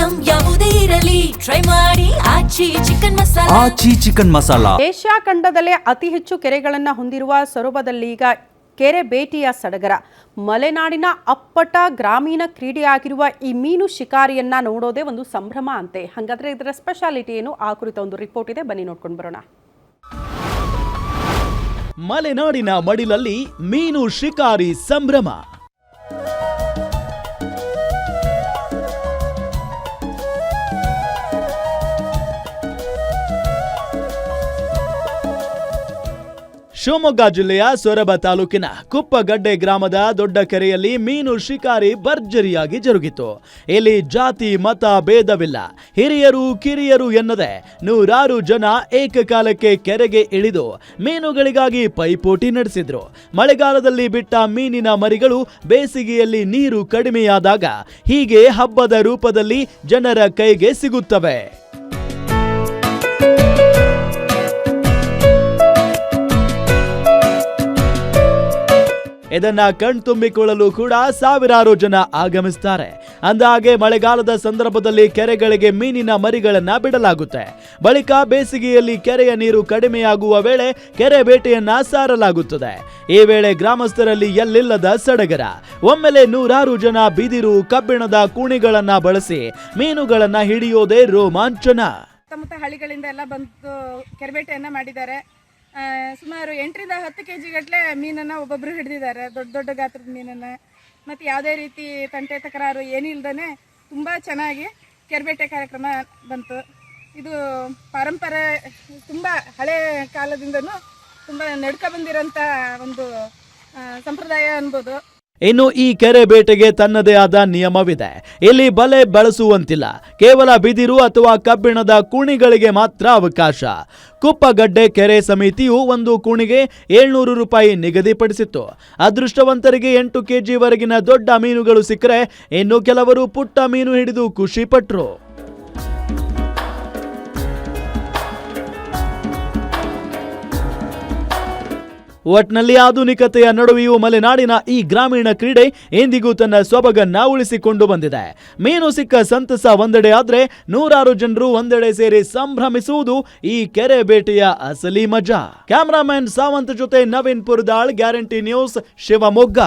Item ಯಾವುದೇ ಇರಲಿ try ಮಾಡಿ ಆಚಿ ಚಿಕನ್ ಮಸಾಲಾ. ಆಚಿ ಚಿಕನ್ ಮಸಾಲಾ. ಏಷ್ಯಾ ಖಂಡದಲ್ಲೇ ಅತಿ ಹೆಚ್ಚು ಕೆರೆಗಳನ್ನು ಹೊಂದಿರುವ ಸೊರಬದಲ್ಲೀಗ ಕೆರೆ ಬೇಟೆಯ ಸಡಗರ. ಮಲೆನಾಡಿನ ಅಪ್ಪಟ ಗ್ರಾಮೀಣ ಕ್ರೀಡೆಯಾಗಿರುವ ಈ ಮೀನು ಶಿಕಾರಿಯನ್ನ ನೋಡೋದೇ ಒಂದು ಸಂಭ್ರಮ ಅಂತೆ. ಹಾಗಾದ್ರೆ ಇದರ ಸ್ಪೆಷಾಲಿಟಿ ಏನು, ಆ ಕುರಿತ ಒಂದು ರಿಪೋರ್ಟ್ ಇದೆ, ಬನ್ನಿ ನೋಡ್ಕೊಂಡು ಬರೋಣ. ಮಲೆನಾಡಿನ ಮಡಿಲಲ್ಲಿ ಮೀನು ಶಿಕಾರಿ ಸಂಭ್ರಮ. ಶಿವಮೊಗ್ಗ ಜಿಲ್ಲೆಯ ಸೊರಬ ತಾಲೂಕಿನ ಕುಪ್ಪಗಡ್ಡೆ ಗ್ರಾಮದ ದೊಡ್ಡ ಕೆರೆಯಲ್ಲಿ ಮೀನು ಶಿಕಾರಿ ಭರ್ಜರಿಯಾಗಿ ಜರುಗಿತು. ಇಲ್ಲಿ ಜಾತಿ ಮತ ಭೇದವಿಲ್ಲ, ಹಿರಿಯರು ಕಿರಿಯರು ಎನ್ನದೆ ನೂರಾರು ಜನ ಏಕಕಾಲಕ್ಕೆ ಕೆರೆಗೆ ಇಳಿದು ಮೀನುಗಳಿಗಾಗಿ ಪೈಪೋಟಿ ನಡೆಸಿದ್ರು. ಮಳೆಗಾಲದಲ್ಲಿ ಬಿಟ್ಟ ಮೀನಿನ ಮರಿಗಳು ಬೇಸಿಗೆಯಲ್ಲಿ ನೀರು ಕಡಿಮೆಯಾದಾಗ ಹೀಗೆ ಹಬ್ಬದ ರೂಪದಲ್ಲಿ ಜನರ ಕೈಗೆ ಸಿಗುತ್ತವೆ. ಇದನ್ನ ಕಣ್ತುಂಬಿಕೊಳ್ಳಲು ಕೂಡ ಸಾವಿರಾರು ಜನ ಆಗಮಿಸುತ್ತಾರೆ. ಅಂದಹಾಗೆ ಮಳೆಗಾಲದ ಸಂದರ್ಭದಲ್ಲಿ ಕೆರೆಗಳಿಗೆ ಮೀನಿನ ಮರಿಗಳನ್ನ ಬಿಡಲಾಗುತ್ತೆ. ಬಳಿಕ ಬೇಸಿಗೆಯಲ್ಲಿ ಕೆರೆಯ ನೀರು ಕಡಿಮೆಯಾಗುವ ವೇಳೆ ಕೆರೆ ಬೇಟೆಯನ್ನ ಸಾರಲಾಗುತ್ತದೆ. ಈ ವೇಳೆ ಗ್ರಾಮಸ್ಥರಲ್ಲಿ ಎಲ್ಲಿಲ್ಲದ ಸಡಗರ. ಒಮ್ಮೆಲೆ ನೂರಾರು ಜನ ಬಿದಿರು, ಕಬ್ಬಿಣದ ಕುಣಿಗಳನ್ನ ಬಳಸಿ ಮೀನುಗಳನ್ನ ಹಿಡಿಯೋದೇ ರೋಮಾಂಚನ. ಸುತ್ತಮುತ್ತ ಹಳ್ಳಿಗಳಿಂದ ಎಲ್ಲ ಬಂದು ಕೆರೆಬೇಟೆಯನ್ನ ಮಾಡಿದ್ದಾರೆ. ಸುಮಾರು 8ರಿಂದ 10 kg ಗಟ್ಟಲೆ ಮೀನನ್ನು ಒಬ್ಬೊಬ್ಬರು ಹಿಡಿದಿದ್ದಾರೆ, ದೊಡ್ಡ ದೊಡ್ಡ ಗಾತ್ರದ ಮೀನನ್ನು. ಮತ್ತು ಯಾವುದೇ ರೀತಿ ತಂಟೆ ತಕರಾರು ಏನಿಲ್ಲದೇ ತುಂಬ ಚೆನ್ನಾಗಿ ಕೆರೆಬೇಟೆ ಕಾರ್ಯಕ್ರಮ ಬಂತು. ಇದು ಪಾರಂಪರೆ ತುಂಬ ಹಳೆ ಕಾಲದಿಂದನೂ ತುಂಬ ನಡ್ಕೊ ಬಂದಿರೋಂಥ ಒಂದು ಸಂಪ್ರದಾಯ ಅನ್ಬೋದು. ಇನ್ನು ಈ ಕೆರೆ ಬೇಟೆಗೆ ತನ್ನದೇ ಆದ ನಿಯಮವಿದೆ. ಇಲ್ಲಿ ಬಲೆ ಬಳಸುವಂತಿಲ್ಲ, ಕೇವಲ ಬಿದಿರು ಅಥವಾ ಕಬ್ಬಿಣದ ಕುಣಿಗಳಿಗೆ ಮಾತ್ರ ಅವಕಾಶ. ಕುಪ್ಪಗಡ್ಡೆ ಕೆರೆ ಸಮಿತಿಯು ಒಂದು ಕುಣಿಗೆ 700 ರೂಪಾಯಿ ನಿಗದಿಪಡಿಸಿತ್ತು. ಅದೃಷ್ಟವಂತರಿಗೆ 8 kg ವರೆಗಿನ ದೊಡ್ಡ ಮೀನುಗಳು ಸಿಕ್ಕರೆ, ಇನ್ನು ಕೆಲವರು ಪುಟ್ಟ ಮೀನು ಹಿಡಿದು ಖುಷಿ ಪಟ್ರು. ಒಟ್ನಲ್ಲಿ ಆಧುನಿಕತೆಯ ನಡುವೆಯೂ ಮಲೆನಾಡಿನ ಈ ಗ್ರಾಮೀಣ ಕ್ರೀಡೆ ಎಂದಿಗೂ ತನ್ನ ಸೊಬಗನ್ನ ಉಳಿಸಿಕೊಂಡು ಬಂದಿದೆ. ಮೀನು ಸಿಕ್ಕ ಸಂತಸ ಒಂದೆಡೆ ಆದ್ರೆ, ನೂರಾರು ಜನರು ಒಂದೆಡೆ ಸೇರಿ ಸಂಭ್ರಮಿಸುವುದು ಈ ಕೆರೆ ಬೇಟೆಯ ಅಸಲಿ ಮಜಾ. ಕ್ಯಾಮರಾಮನ್ ಸಾವಂತ್ ಜೊತೆ ನವೀನ್ ಪುರದಾಳ್, ಗ್ಯಾರಂಟಿ ನ್ಯೂಸ್, ಶಿವಮೊಗ್ಗ.